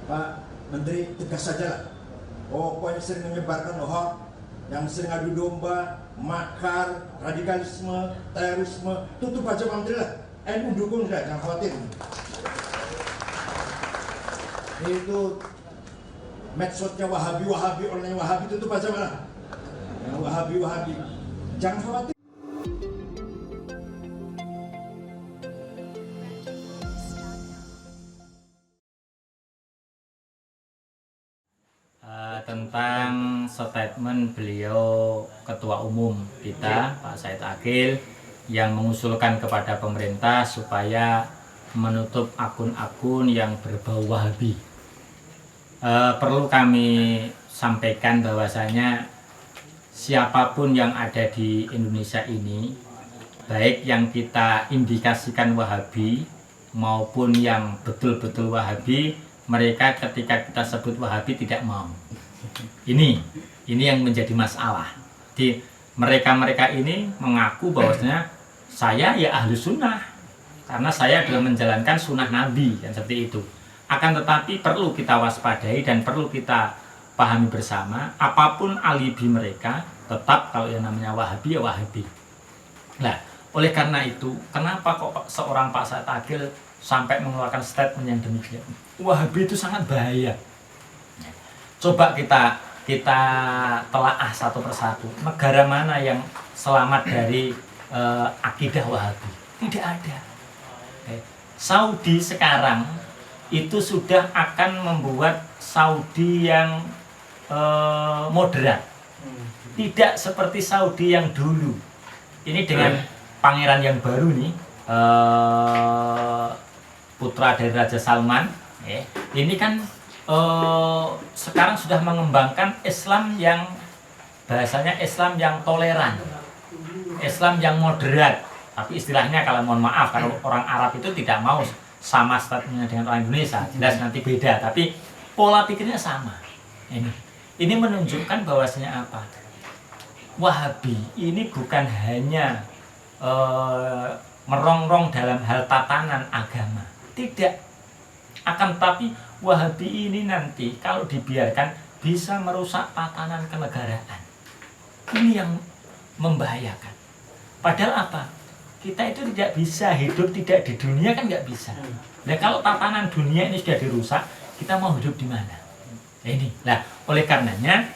Pak Menteri tegas saja lah. Pokoknya sering menyebarkan hoax, yang sering adu domba, makar, radikalisme, terorisme, tutup aja Pak Menteri lah. NU dukung sudah, jangan khawatir. Itu medsosnya Wahabi, online Wahabi, tutup aja malah. Yang Wahabi, jangan khawatir. Tentang statement beliau Ketua Umum kita Pak Said Aqil yang mengusulkan kepada pemerintah supaya menutup akun-akun yang berbau Wahabi. Perlu kami sampaikan bahwasanya siapapun yang ada di Indonesia ini, baik yang kita indikasikan Wahabi maupun yang betul-betul Wahabi, mereka ketika kita sebut Wahabi tidak mau. Ini yang menjadi masalah. Di mereka ini mengaku bahwasanya saya ya ahlu sunnah karena saya adalah menjalankan sunnah Nabi, kan seperti itu. Akan tetapi perlu kita waspadai dan perlu kita pahami bersama, apapun alibi mereka, tetap kalau yang namanya Wahabi ya Wahabi. Nah, oleh karena itu, kenapa kok seorang Pak Said Aqil sampai mengeluarkan statement yang demikian? Wahabi itu sangat bahaya. Coba kita telaah satu persatu. Negara mana yang selamat dari akidah Wahabi? Tidak ada. Saudi sekarang itu sudah akan membuat Saudi yang moderat. Tidak seperti Saudi yang dulu. Ini dengan pangeran yang baru nih, putra dari Raja Salman. Ini kan sekarang sudah mengembangkan Islam yang bahasanya Islam yang toleran, Islam yang moderat. Tapi istilahnya kalau mohon maaf, kalau orang Arab itu tidak mau sama statusnya dengan orang Indonesia, jelas nanti beda. Tapi pola pikirnya sama. Ini menunjukkan bahwasanya apa? Wahabi ini bukan hanya merongrong dalam hal tatanan agama, tidak. Akan tetapi Wahabi ini nanti kalau dibiarkan bisa merusak tatanan kenegaraan. Ini yang membahayakan. Padahal apa? Kita itu tidak bisa hidup tidak di dunia, kan nggak bisa. Nah kalau tatanan dunia ini sudah dirusak, kita mau hidup di mana? Ini. Nah oleh karenanya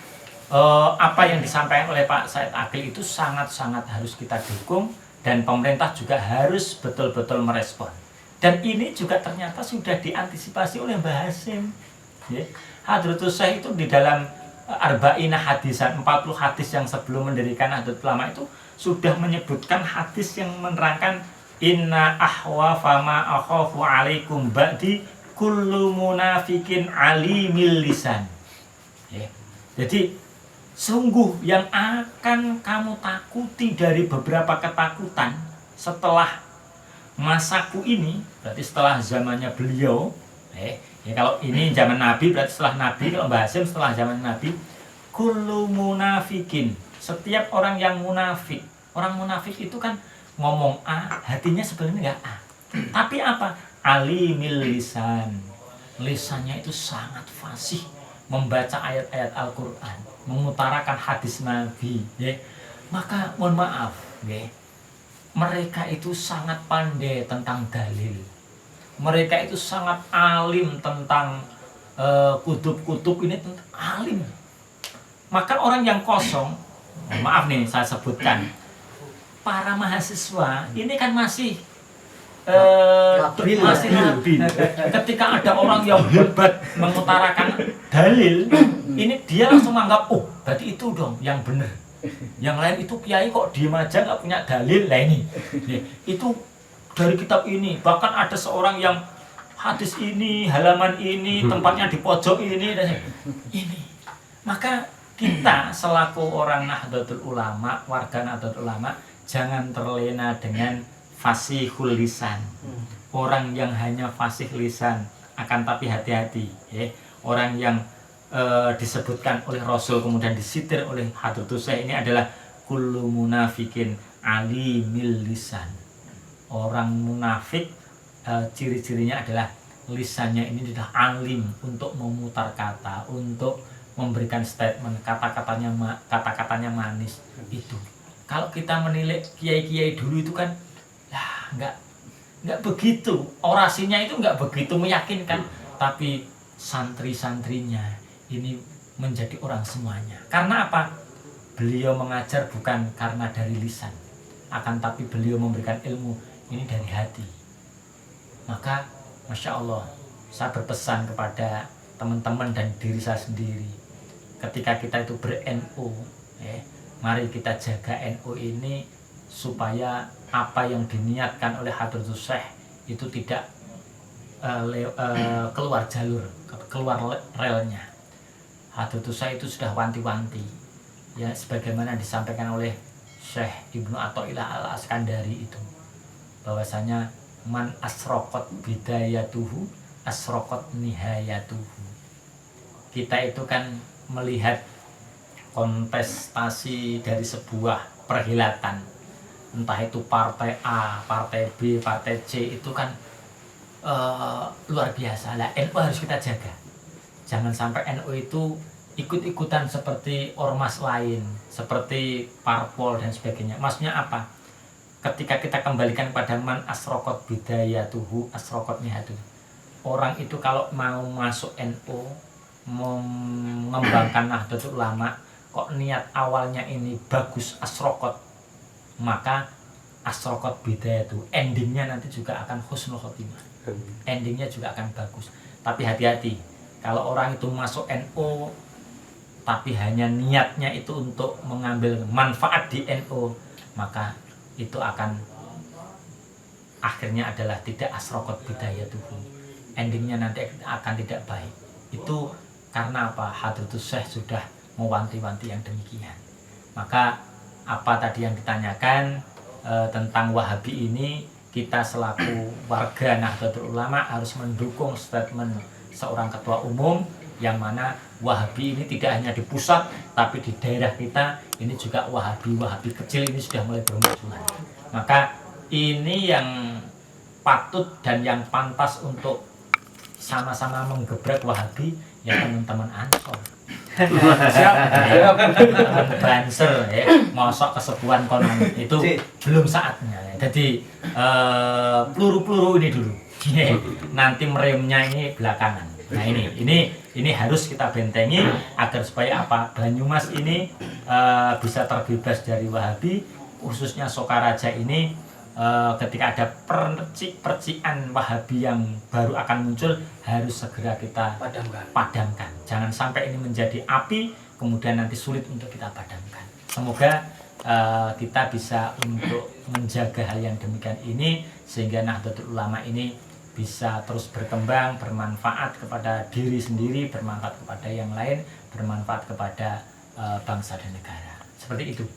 apa yang disampaikan oleh Pak Said Aqil itu sangat-sangat harus kita dukung dan pemerintah juga harus betul-betul merespon. Dan ini juga ternyata sudah diantisipasi oleh Mbah Hasyim. Hadratus Syekh itu di dalam Arba'ina hadisan, 40 hadis yang sebelum mendirikan Nahdlatul Ulama itu sudah menyebutkan hadis yang menerangkan inna ahwa fama akhafu alaikum ba'di kullu munafikin alimil lisan. Jadi sungguh yang akan kamu takuti dari beberapa ketakutan setelah masaku ini, berarti setelah zamannya beliau, ya kalau ini zaman Nabi berarti setelah Nabi, kalau Mbah Hasyim setelah zaman Nabi, kullu munafikin, setiap orang yang munafik. Orang munafik itu kan ngomong A, hatinya sebenarnya enggak A. Tapi apa? Alimil lisan. Lisannya itu sangat fasih membaca ayat-ayat Al-Qur'an, mengutarakan hadis Nabi, Maka mohon maaf, mereka itu sangat pandai tentang dalil. Mereka itu sangat alim tentang kutub-kutub ini, tentang alim. Maka orang yang kosong, maaf nih saya sebutkan, para mahasiswa ini kan masih labil. Ketika ada orang yang hebat mengutarakan dalil, ini dia langsung menganggap, oh berarti itu dong yang benar. Yang lain itu kiai kok diem aja nggak punya dalil lah ini. Itu dari kitab ini, bahkan ada seorang yang hadis ini, halaman ini, tempatnya di pojok ini dan ini. Maka kita selaku orang Nahdlatul Ulama, warga Nahdlatul Ulama, jangan terlena dengan fasihul lisan. Orang yang hanya fasih lisan, akan tapi hati-hati. Orang yang disebutkan oleh Rasul kemudian disitir oleh Hadratus Syekh ini adalah kullu munafikin alimil lisan. Orang munafik ciri-cirinya adalah lisannya ini sudah alim untuk memutar kata, untuk memberikan statement, kata-katanya manis itu. Kalau kita menilai kiai-kiai dulu itu kan ya nggak begitu, orasinya itu nggak begitu meyakinkan, tapi santri-santrinya ini menjadi orang semuanya. Karena apa? Beliau mengajar bukan karena dari lisan, akan tapi beliau memberikan ilmu ini dari hati. Maka Masya Allah, saya berpesan kepada teman-teman dan diri saya sendiri, ketika kita itu ber-NU, mari kita jaga NU ini supaya apa yang diniatkan oleh Hadratus Syekh itu tidak keluar jalur, keluar relnya. Hadratus Syekh itu sudah wanti-wanti, ya sebagaimana disampaikan oleh Syekh Ibnu Athaillah Al-Askandari itu, bahwasanya man asraqat bidayatuhu asraqat nihayatuhu. Kita itu kan melihat kontestasi dari sebuah perhelatan, entah itu partai A, partai B, partai C, itu kan luar biasa. Lah NU harus kita jaga. Jangan sampai NU itu ikut-ikutan seperti ormas lain, seperti parpol dan sebagainya. Maksudnya apa? Ketika kita kembalikan pada man asraqat bidayatuhu asraqat nihayatuhu. Orang itu kalau mau masuk NU, mengembangkan Nahdlatul Ulama, kok niat awalnya ini bagus asraqat, maka asraqat bidayatuhu, endingnya nanti juga akan husnul khotimah. Endingnya juga akan bagus. Tapi hati-hati, kalau orang itu masuk NU tapi hanya niatnya itu untuk mengambil manfaat di NU, maka itu akan akhirnya adalah tidak asraqat bidayatuhu, endingnya nanti akan tidak baik. Itu karena apa? Hadratus Syekh sudah mewanti-wanti yang demikian. Maka apa tadi yang ditanyakan tentang Wahabi ini, kita selaku warga Nahdlatul Ulama harus mendukung statement seorang ketua umum, yang mana Wahabi ini tidak hanya di pusat, tapi di daerah kita ini juga Wahabi kecil ini sudah mulai bermunculan. Maka ini yang patut dan yang pantas untuk sama-sama menggebrak Wahabi, ya teman-teman Ansor. Siap. Banser ya, mosok kesepuan konon itu belum saatnya. Jadi peluru-peluru ini dulu. Nanti meremnya ini belakangan. Nah ini harus kita bentengi agar supaya apa? Banyumas ini bisa terbebas dari Wahabi, khususnya Sokaraja ini ketika ada percikan Wahabi yang baru akan muncul, harus segera kita padamkan. Jangan sampai ini menjadi api kemudian nanti sulit untuk kita padamkan. Semoga kita bisa untuk menjaga hal yang demikian ini, sehingga Nahdlatul Ulama ini bisa terus berkembang, bermanfaat kepada diri sendiri, bermanfaat kepada yang lain, bermanfaat kepada bangsa dan negara. Seperti itu.